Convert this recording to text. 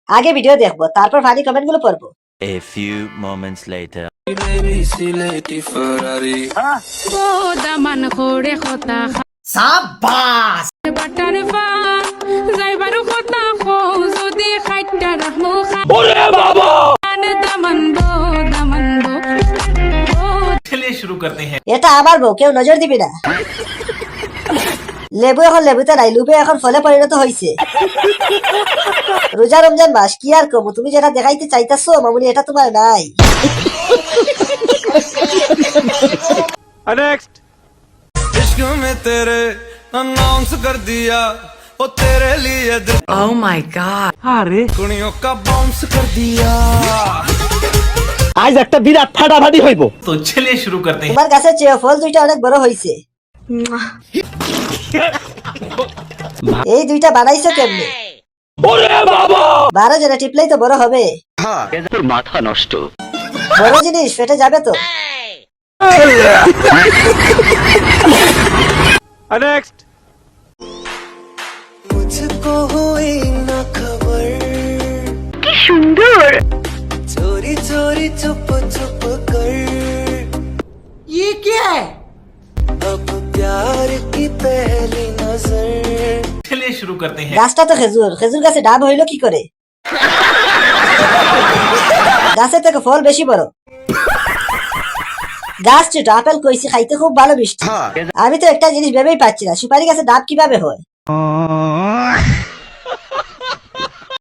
আগে ভিডিও দেখবো, তারপর ফানি কমেন্ট গুলো পড়বো। A few moments later. দামান করে কথা সাবাস। বাটার পা যাইবারও কথা কো যদি খাইটা রাখমু ওরে বাবা দামান দো चलिए शुरू करते हैं। এটা আমার বউ, কেউ নজর দিবি না। লেবু এখন লেবুতে নাই, লুবে এখন ফলে পরিণত হয়েছে। রোজা রমজান মাস, কি আর কমু, তুমি যেটা দেখাইতে চাইতাছো মামুনি এটা তোমার নাই। नेक्स्ट। इश्क में तेरे अनाउंस कर दिया वो तेरे लिए दिल Oh my god. अरे कुड़ियों का बाउंस कर दिया आज একটা বিরাট ফাটাফাটি হইব। তো চলিए शुरू करते हैं। তোমার গাছের চেয়ে ফল দুইটা অনেক বড় হয়েছে। এই দুইটা বানাইছো কেমনে? ওরে বাবা 12 জনে টিপলেই তো বড় হবে। তোর মাথা নষ্ট। বড় জিনিস ফেটে যাবে তো। नेक्स्ट। मुझको हुई ना खबर কি সুন্দর। चोरी चोरी चुप चुप कर ये क्या है? अब प्यार की पहली नजर चलिए शुरू करते हैं। গাছটা তো খেজুর, খেজুর গাছে ডাব হইলো কি করে? গাছের থেকে ফল বেশি বড়। গাছ ছোট, আপেল কইছি খাইতে খুব ভালো মিষ্টি। আমি তো একটা জিনিস ভেবেই পাচ্ছি না, সুপারি গাছে ডাব কিভাবে হয়?